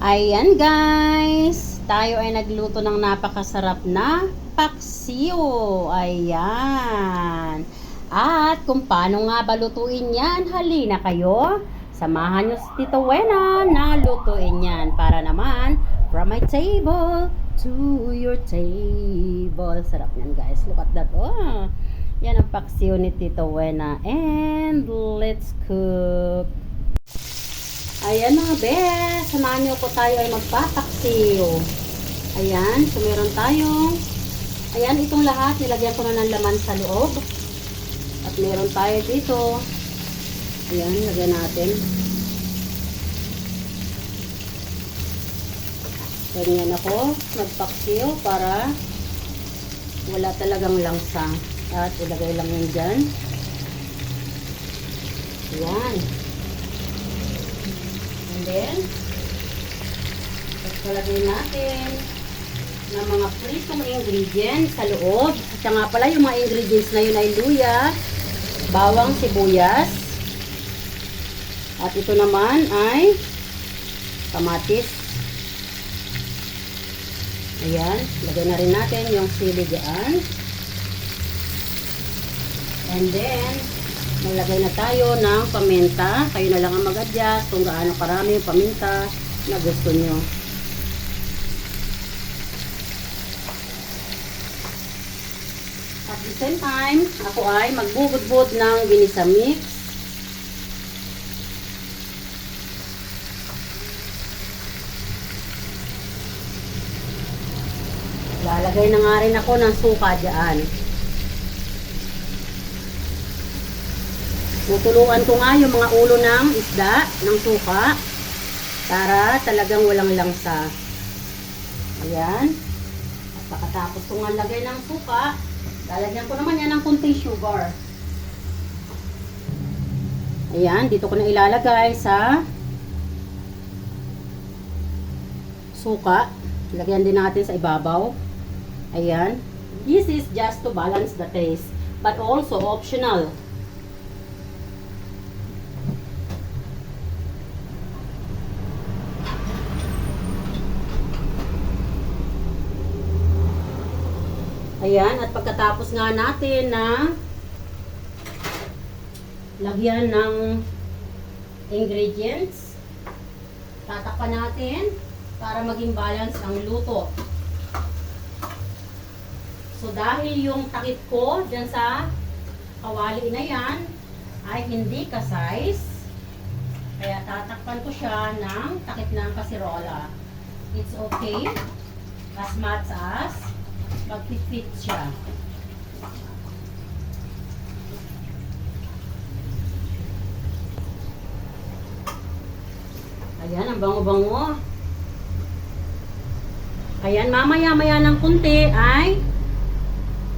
Ayan guys, tayo ay nagluto ng napakasarap na paksiw. Ayan. At kung paano nga ba lutuin yan, halina kayo. Samahan nyo si Tito Wena na lutuin yan. Para naman, from my table to your table. Sarap yan guys. Look at that. Oh. Yan ang paksiw ni Tito Wena. And let's cook. Ayan mga bes, samahan niyo po tayo ay magpapaksiw. Ayan, so meron tayong, ayan itong lahat, nilagyan ko na ng laman sa loob. At meron tayo dito, ayan, lagyan natin. Ganyan ako, magpaksiw para wala talagang langsa. At ilagay lang yun dyan. Ayan. And then, pagkalagay natin ng mga pritong ingredients sa loob. At nga pala, yung mga ingredients na yun ay luya, bawang sibuyas, at ito naman ay kamatis. Ayan, lagay na rin natin yung sili dyan. And then, maglagay na tayo ng paminta. Kayo na lang ang mag-adjust kung gaano karami yung paminta na gusto nyo. At the same time, ako ay magbubudbud ng ginisa mix. Lalagay na nga rin ako ng suka dyan. Tutuluan ko nga yung mga ulo ng isda, ng suka, para talagang walang langsa. Ayan. At pagkatapos ko nga lagay ng suka, lalagyan ko naman yan ng kunting sugar. Ayan, dito ko na ilalagay sa suka. Lagyan din natin sa ibabaw. Ayan. This is just to balance the taste, but also optional. Ayan, at pagkatapos nga natin na lagyan ng ingredients, tatakpan natin para maging balance ang luto. So, dahil yung takip ko dyan sa kawali na yan ay hindi ka-size, kaya tatakpan ko siya ng takip ng kasirola. It's okay as much as mag-fit siya. Ayan, ang bango-bango. Ayan, mamaya-maya ng kunti ay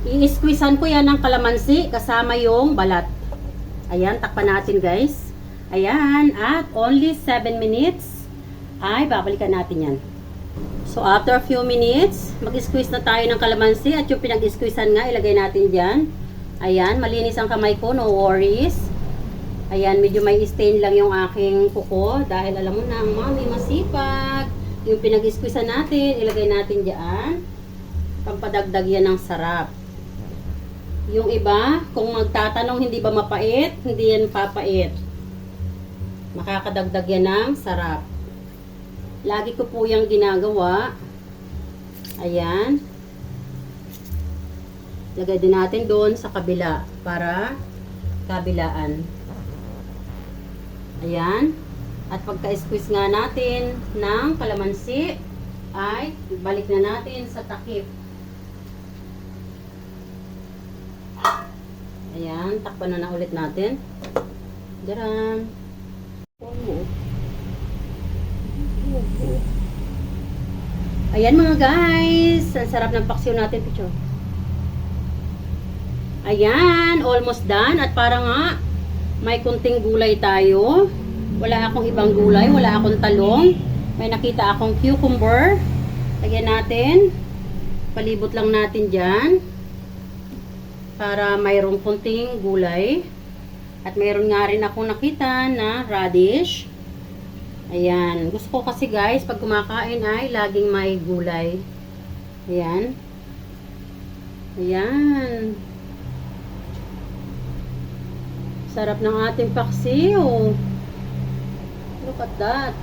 i-squeezean ko yan ng kalamansi kasama yung balat. Ayan, takpan natin guys. Ayan, at only 7 minutes ay babalikan natin yan. So, after a few minutes, mag-squeeze na tayo ng kalamansi at yung pinag-squeezean nga, ilagay natin dyan. Ayan, malinis ang kamay ko, no worries. Ayan, medyo may stain lang yung aking kuko dahil alam mo na, ang mami masipag. Yung pinag-squeezean natin, ilagay natin dyan. Pampadagdag yan ng sarap. Yung iba, kung magtatanong hindi ba mapait, hindi yan papait. Makakadagdag yan ng sarap. Lagi ko po yung ginagawa. Ayan. Lagay din natin doon sa kabila para kabilaan. Ayan. At pagka-squeeze nga natin ng kalamansi, ay balik na natin sa takip. Ayan. Takpan na ulit natin. Diyan. Ayan mga guys, ang sarap ng paksiw natin, picture. Ayan, almost done. At para nga may kunting gulay tayo. Wala akong ibang gulay, wala akong talong. May nakita akong cucumber. Lagyan natin. Palibot lang natin dyan. Para mayroong kunting gulay. At mayroon nga rin akong nakita na radish. Ayan. Gusto ko kasi guys, pag kumakain ay laging may gulay. Ayan. Ayan. Sarap ng ating paksiw. Look at that.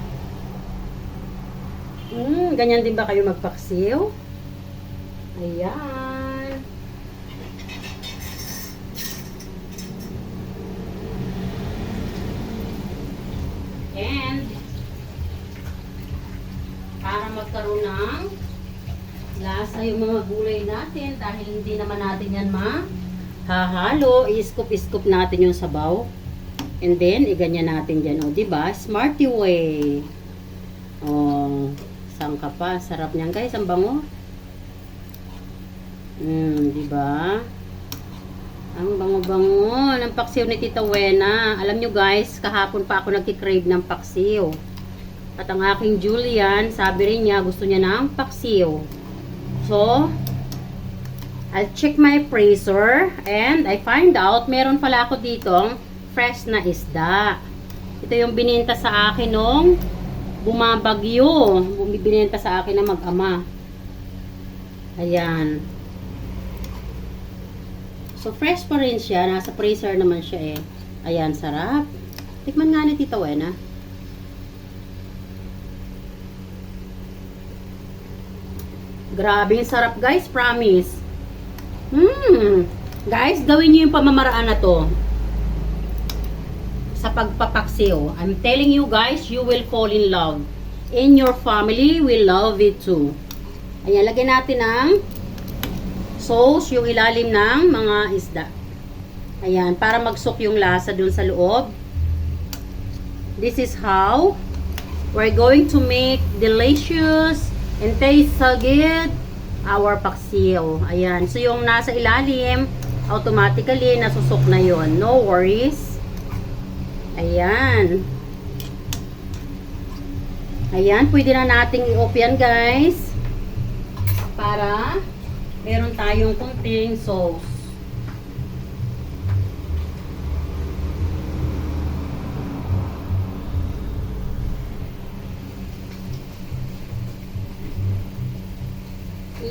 Ganyan din ba kayo magpaksiw? Ayan. And para magkaroon ng lasa yung mga gulay natin dahil hindi naman natin yan hahalo, i-scoop natin yung sabaw. And then, iganyan natin dyan. O, diba? Smarty way. O, saan ka pa? Sarap niyan, guys. Ang bango. Diba? Ang bango-bango ng paksiw ni Tita Wena. Alam nyo, guys, kahapon pa ako nagkikrave ng paksiw. At ang aking Julian, sabi rin niya, gusto niya ng paksiw. So, I'll check my freezer and I find out meron pala ako ditong fresh na isda. Ito yung bininta sa akin nung bumabagyo. Bininta sa akin ng mag-ama. Ayan. So, fresh pa rin siya. Nasa freezer naman siya eh. Ayan, sarap. Tikman nga ni Tita Wena. Grabe yung sarap guys, promise. Guys, gawin niyo yung pamamaraan na to sa pagpapaksiw. I'm telling you guys, you will fall in love. And your family will love it too. Ayan, lagyan natin ng sauce, yung ilalim ng mga isda. Ayan, para magsok yung lasa dun sa loob. This is how we're going to make delicious and taste so good our paksiw. Ayan. So, yung nasa ilalim, automatically, nasusok na yon. No worries. Ayan. Ayan. Pwede na nating i-off yan, guys. Para meron tayong kunting sauce.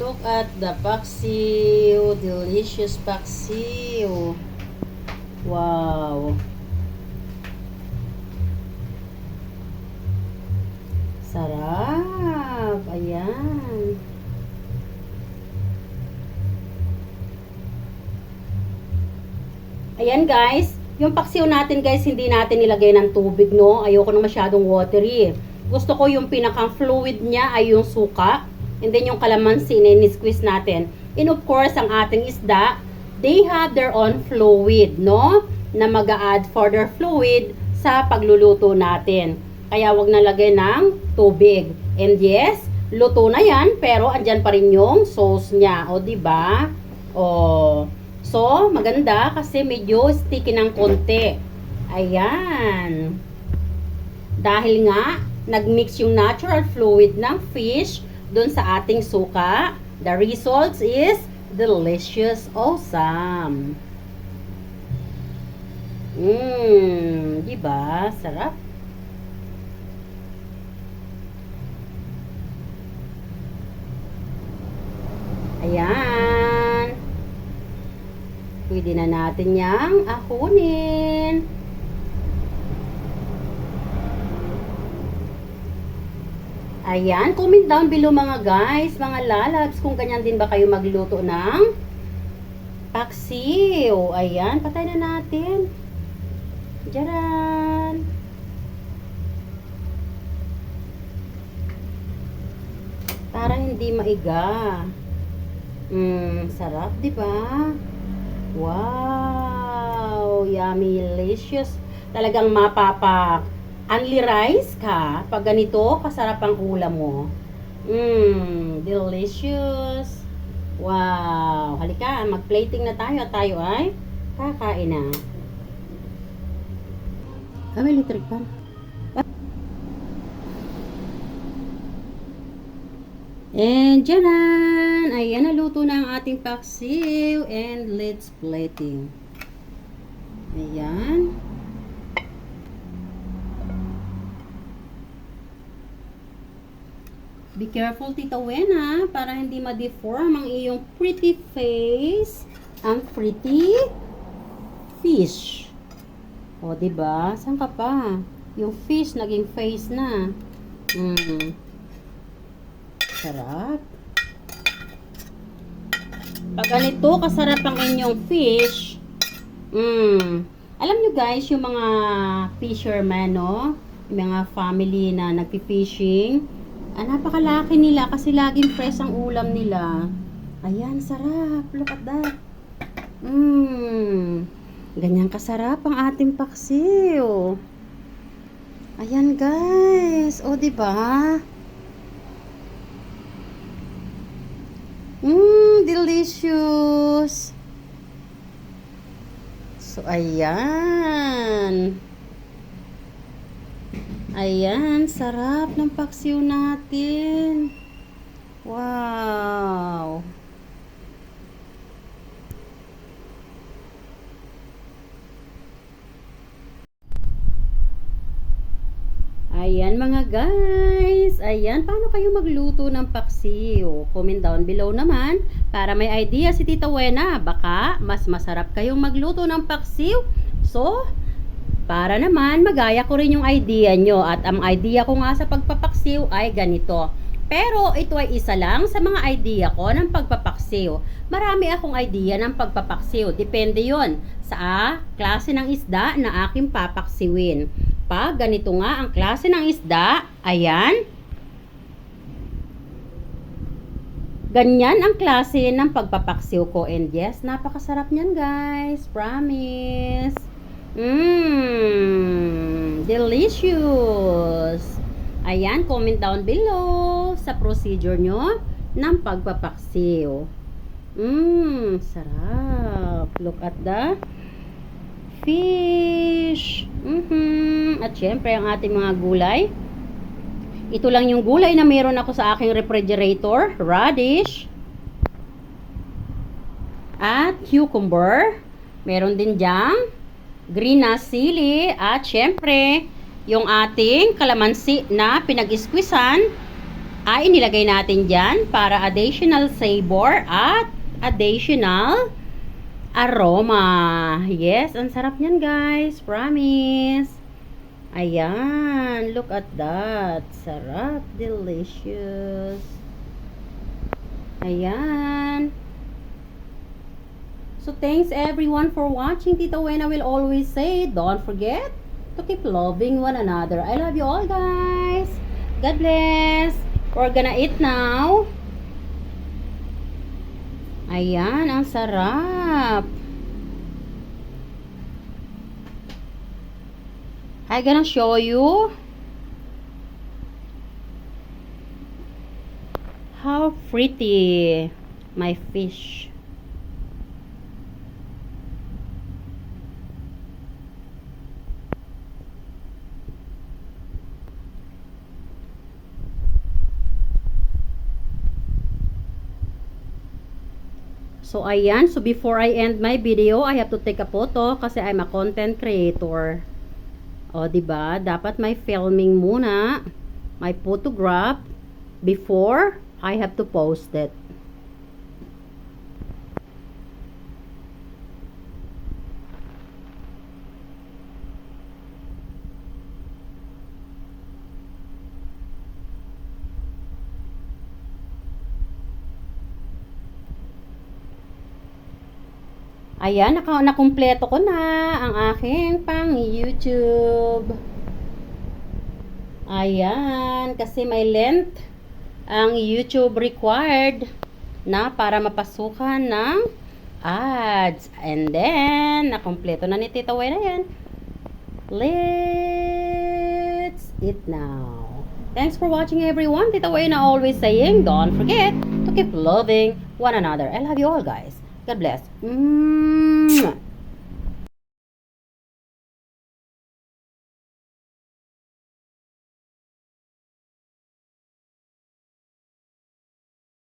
Look at the paksiw. Delicious paksiw. Wow. Sarap. Ayan. Ayan guys. Yung paksiw natin guys, hindi natin nilagay ng tubig, no? Ayoko na masyadong watery. Gusto ko yung pinakang fluid niya ay yung suka. And then yung kalamansi na ni-squeeze natin. And of course, ang ating isda, they have their own fluid, no? Na mag-a-add further fluid sa pagluluto natin. Kaya wag na lagay ng tubig. And yes, luto na yan, pero andyan pa rin yung sauce niya. O, diba? O, so, maganda kasi medyo sticky ng konti. Ayan. Dahil nga, nag-mix yung natural fluid ng fish doon sa ating suka, the result is delicious, awesome. Diba? Sarap. Ayan. Pwede na natin yang ahunin. Ayan, comment down below mga guys, mga lalabs, kung ganyan din ba kayo magluto ng paksiw. Ayan, patay na natin. Diyan. Para hindi maiga. Sarap, di ba? Wow, yummy, delicious. Talagang only rice ka, pag ganito, kasarap ang ulam mo. Delicious. Wow. Halika, mag-plating na tayo. Tayo ay kakain na. May electric pan. And dyan. Ayan, naluto na ang ating paksiw. And let's plating. Ayan. Be careful, Tita Wena, para hindi ma-deform ang iyong pretty face. Ang pretty fish. O, diba? Saan ka pa? Yung fish, naging face na. Sarap. Pag ganito, kasarap ang inyong fish. Alam nyo guys, yung mga fishermen, no? Yung mga family na nagpi-fishing. Napakalaki nila kasi laging fresh ang ulam nila. Ayan, sarap. Look at that. Ganyan kasarap ang ating paksiw. Ayan guys. O, diba? Delicious. So, ayan. Ayan, sarap ng paksiw natin. Wow. Ayan mga guys. Ayan, paano kayo magluto ng paksiw? Comment down below naman para may idea si Tita Wena. Baka mas masarap kayong magluto ng paksiw. So, para naman magaya ko rin yung idea nyo. At ang idea ko nga sa pagpapaksiw ay ganito. Pero ito ay isa lang sa mga idea ko ng pagpapaksiw. Marami akong idea ng pagpapaksiw. Depende yon sa klase ng isda na aking papaksiwin. Pag ganito nga ang klase ng isda, ayan. Ganyan ang klase ng pagpapaksiw ko. And yes, napakasarap niyan guys. Promise. Delicious. Ayan, comment down below sa procedure nyo ng pagpapaksiw. Sarap. Look at the fish. At syempre, ang ating mga gulay. Ito lang yung gulay na meron ako sa aking refrigerator. Radish. At cucumber. Meron din dyang green na sili. At syempre, yung ating kalamansi na pinag-squeezan ay inilagay natin dyan para additional flavor at additional aroma. Yes, ang sarap niyan guys. Promise. Ayan. Look at that. Sarap. Delicious. Ayan. So, thanks everyone for watching. Tita Wena will always say, don't forget to keep loving one another. I love you all guys. God bless. We're gonna eat now. Ayan, ang sarap. I'm gonna show you how pretty my fish. So, ayan. So, before I end my video, I have to take a photo kasi I'm a content creator. O, diba? Dapat may filming muna. May photograph before I have to post it. Ayan, nakumpleto ko na ang aking pang YouTube. Ayan, kasi may length ang YouTube required na para mapasukan ng ads. And then, nakumpleto na ni Tita Wena yan. Let's eat now. Thanks for watching everyone. Tita Wena always saying, don't forget to keep loving one another. I love you all guys. God bless.